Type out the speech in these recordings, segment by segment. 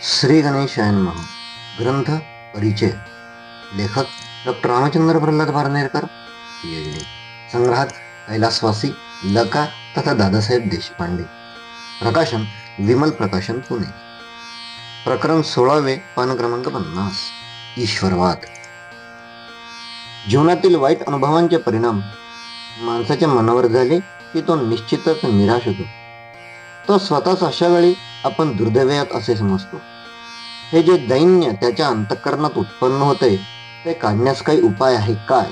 श्री गणेशाय नमः. ग्रंथ परिचय. लेखक डॉक्टर रामचंद्र प्रल्हाद भारनेरकर, PhD. संग्रहात कैलासवासी, लका तथा दादासाहेब देशपांडे. प्रकाशन विमल प्रकाशन, पुणे. प्रकरण 16, पान क्रमांक 50. ईश्वरवाद. जीवनातील वाईट अनुभवांचे परिणाम माणसाच्या मनावर झाले की तो निश्चितच निराश होतो. तो स्वतःच अशा वेळी आपण दुर्दैवात असे समजतो. हे जे दैन्य त्याच्या अंतःकरणात उत्पन्न होते ते काढण्यास काही उपाय आहे काय,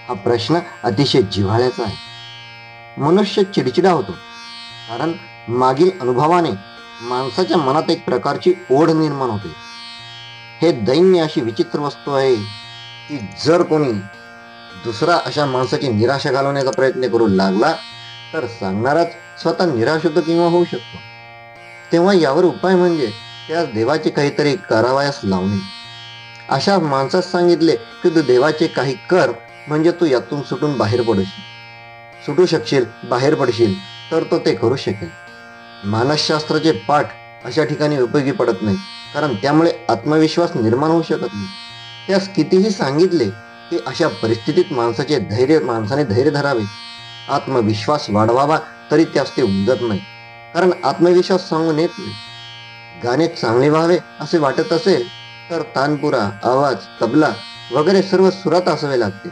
हा प्रश्न अतिशय जिव्हाळ्याचा आहे. मनुष्य चिडचिडा होतो कारण मागील अनुभवाने माणसाच्या मनात एक प्रकारची ओढ निर्माण होते. हे दैन्य अशी विचित्र वस्तू आहे की जर कोणी दुसरा अशा माणसाची निराशा घालवण्याचा प्रयत्न करू लागला तर सांगणाराच स्वतः निराश होतो किंवा होऊ शकतो. तेव्हा यावर उपाय म्हणजे त्यास देवाचे काहीतरी करावयास लावणे. अशा माणसास सांगितले की तू देवाचे काही कर म्हणजे तू यातून सुटू शकशील, बाहेर पडशील, तर तो ते करू शकेल. मानसशास्त्राचे पाठ अशा ठिकाणी उपयोगी पडत नाही कारण त्यामुळे आत्मविश्वास निर्माण होऊ शकत नाही. त्यास कितीही सांगितले की अशा परिस्थितीत माणसाने धैर्य धरावे, आत्मविश्वास वाढवावा, तरी त्यास ते उमजत नाही कारण आत्मविश्वास सांगून येत नाही. गाणे चांगले व्हावे असे वाटत असेल तर तानपुरा, आवाज, तबला वगैरे सर्व सुरात असावे लागते.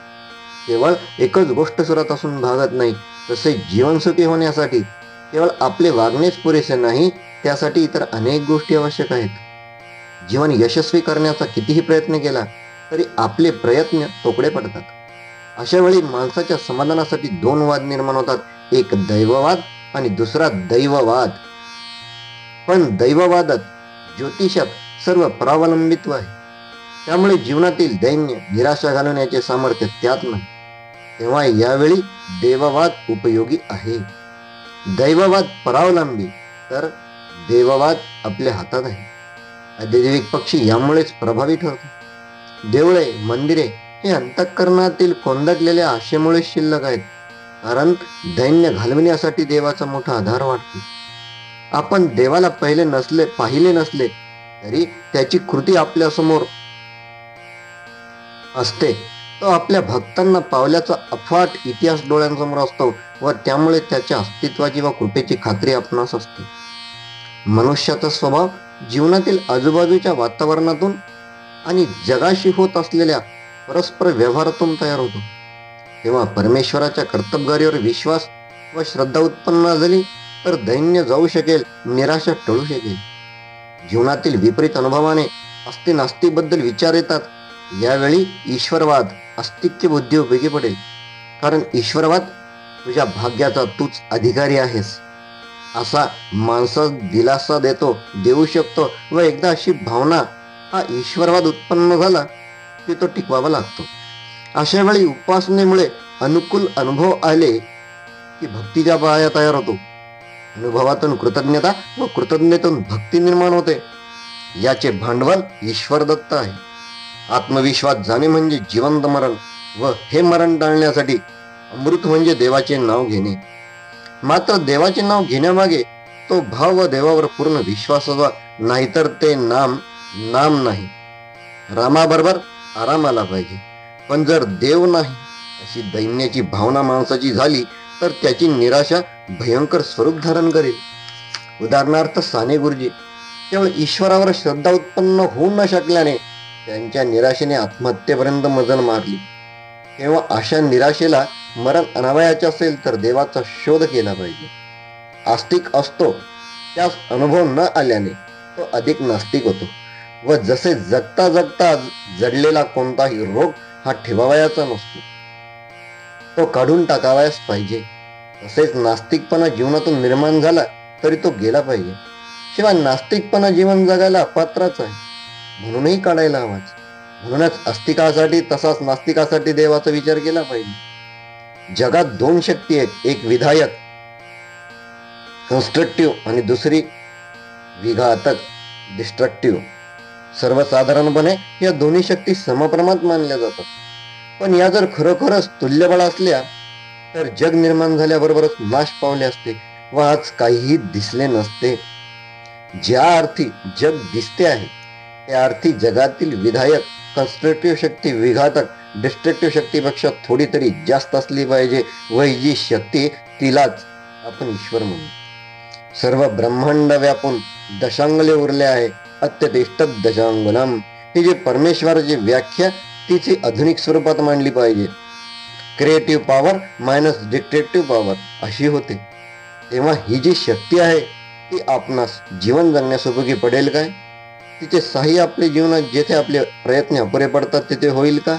केवळ एकच गोष्ट सुरात असून भागत नाही. तसे जीवन सुखी होण्यासाठी केवळ आपले वागणेच पुरेसे नाही, त्यासाठी इतर अनेक गोष्टी आवश्यक आहेत. जीवन यशस्वी करण्याचा कितीही प्रयत्न केला तरी आपले प्रयत्न तोकडे पडतात. अशा वेळी माणसाच्या समाधानासाठी 2 वाद निर्माण होतात, एक दैववाद आणि दुसरा दैववाद. पण दैववादात, ज्योतिषात सर्व परावलंबित्व आहे. त्यामुळे जीवनातील दैन्य, निराशा घालवण्याचे सामर्थ्य त्यात नाही. तेव्हा यावेळी देववाद उपयोगी आहे. दैववाद परावलंबी तर देववाद आपल्या हातात आहे. अदैविक पक्षी यामुळेच प्रभावी ठरतो. देवळे, मंदिरे हे अंतःकरणातील कोंदटलेल्या आशेमुळे शिल्लक आहेत कारण दैन्य घालविण्यासाठी देवाचा मोठा आधार वाटतो. आपण देवाला पाहिले नसले तरी त्याची कृती आपल्या समोर असते. तो आपल्या भक्तांना पावल्याचा अफाट इतिहास डोळ्यांसमोर असतो व त्यामुळे त्याच्या अस्तित्वाची व कृपेची खात्री आपणास असते. मनुष्याचा स्वभाव जीवनातील आजूबाजूच्या वातावरणातून आणि जगाशी होत असलेल्या परस्पर व्यवहारातून तयार होतो. तेव्हा परमेश्वराच्या कर्तबगारीवर विश्वास व श्रद्धा उत्पन्न झाली तर दैन्य जाऊ शकेल, निराशा टळू शकेल. जीवनातील विपरीत अनुभवाने अस्ति नास्तिबद्दल विचार येतात. यावेळी ईश्वरवाद, अस्तित्व बुद्धी उपयोगी पडेल कारण ईश्वरवाद तुझ्या भाग्याचा तूच अधिकारी आहेस असा माणसास दिलासा देऊ शकतो व एकदा अशी भावना, हा ईश्वरवाद उत्पन्न झाला की तो टिकवावा लागतो. अशा वेळी उपासनेमुळे अनुकूल अनुभव आले की भक्तीच्या पाया तयार होतो. अनुभवातून कृतज्ञता व कृतज्ञतेतून भक्ती निर्माण होते. याचे भांडवल ईश्वर दत्त आहे. आत्मविश्वास जाणे म्हणजे जिवंत मरण व हे मरण टाळण्यासाठी अमृत म्हणजे देवाचे नाव घेणे. मात्र देवाचे नाव घेण्यामागे तो भाव व देवावर पूर्ण विश्वास हवा, नाहीतर ते नाम नाही. रामाबरोबर आराम आला पाहिजे, पण जर देव नाही अशी दैन्याची भावना माणसाची झाली तर त्याची निराशा भयंकर स्वरूप धारण करेल. उदाहरणार्थ साने गुरुजी केवळ ईश्वरावर श्रद्धा उत्पन्न होऊ न शकल्याने त्यांच्या निराशेने आत्महत्येपर्यंत मजल मारली. तेव्हा अशा निराशेला मरण अनावयाचे असेल तर देवाचा शोध केला पाहिजे. आस्तिक असतो त्यास अनुभव न आल्याने तो अधिक नास्तिक होतो व जसे जगता जगता जडलेला कोणताही रोग हा ठेवावयाचा नसतो, तो काढून टाकावयास पाहिजे. तसेच नास्तिकपणा जीवनातून निर्माण झाला तरी तो गेला पाहिजे. शिवाय नास्तिकपणा जीवन जगायला अपात्रच आहे म्हणूनही काढायला हवाच. म्हणूनच आस्तिकासाठी तसाच नास्तिकासाठी देवाचा विचार केला पाहिजे. जगात 2 शक्ती आहेत, एक विधायक कन्स्ट्रक्टिव्ह आणि दुसरी विघातक डिस्ट्रक्टिव्ह. सर्वसाधारणपणे या दोन्ही शक्ती समप्रमाणात मानल्या जातात. पण या जर खरोखरच तुल्यबळ असल्या तर जग निर्माण झाल्याबरोबरच नाश पावले असते व आज काहीही दिसले नसते. ज्या अर्थी जग दिसते आहे त्या अर्थी जगातील विधायक कन्स्ट्रक्टिव्ह शक्ती विघातक डिस्ट्रक्टिव्ह शक्तीपेक्षा थोडी तरी जास्त असली पाहिजे व ही जी शक्ती तिलाच आपण ईश्वर म्हणू. सर्व ब्रह्मांड व्यापून दशांगले उरले आहे अत्यतिष्ठ दशांगुलम. ही जी परमेश्वराची व्याख्या तिची आधुनिक स्वरूपात मांडली पाहिजे. Creative power minus destructive power अशी होते. तेव्हा ही जी शक्ती आहे ती आपणास जीवन जगण्यासोबती पडेल काय? तिचे साह्य आपल्या जीवनात जेथे आपले प्रयत्न अपुरे पडतात तिथे होईल का?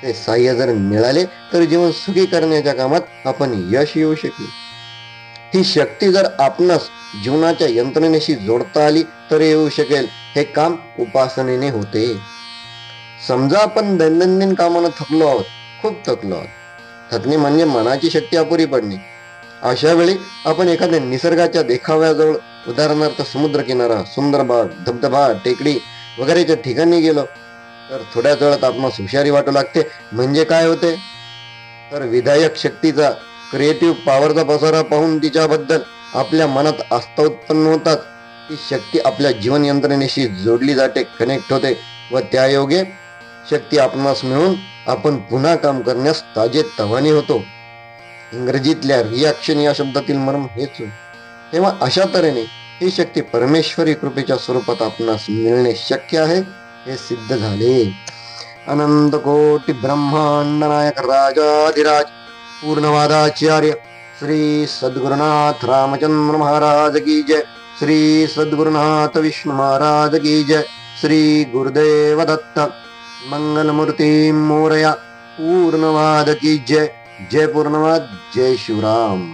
ते साह्य जर मिळाले तर जीवन सुखी करण्याच्या कामात आपण यश येऊ शकेल. ही शक्ती जर आपणास जीवनाच्या यंत्रणेशी जोडता आली तर येऊ शकेल. हे काम उपासनेने होते. समजा आपण दैनंदिन कामानं थकलो आहोत, खूप थकलो आहोत. थकणे म्हणजे मनाची शक्ती अपुरी पडणे. अशा वेळी आपण एखाद्या निसर्गाच्या देखाव्याजवळ उदाहरणार्थ समुद्र किनारा, सुंदर बाग, धबधबा, टेकडी वगैरेच्या ठिकाणी गेलो तर थोड्याच वेळात आपणास हुशारी वाटू लागते. म्हणजे काय होते तर विधायक शक्तीचा क्रिएटिव्ह पॉवरचा पसारा पाहून तिच्याबद्दल आपल्या मनात आस्था उत्पन्न होतात. ती शक्ती आपल्या जीवन यंत्रणेशी जोडली जाते, कनेक्ट होते व त्यायोगे शक्ती आपणास मिळून आपण पुन्हा काम करण्यास ताजे तवाने होतो. इंग्रजीतल्या रिॲक्शन या शब्दातील मर्म हेच होय. तेव्हा अशा तऱ्हेने ही शक्ती परमेश्वरी कृपेच्या स्वरूपात आपणास मिळणे शक्य आहे हे सिद्ध झाले. अनंत कोटी ब्रह्मांड नायक राजाधिराज पूर्णवादाचार्य श्री सद्गुरुनाथ रामचंद्र महाराज की जय. श्री सद्गुरुनाथ विष्णु महाराज की जय. श्री गुरुदेव दत्त मंगलमूर्ती मोरया. पूर्णवाद की जय. जय पूर्णवाद. जय शिवराम.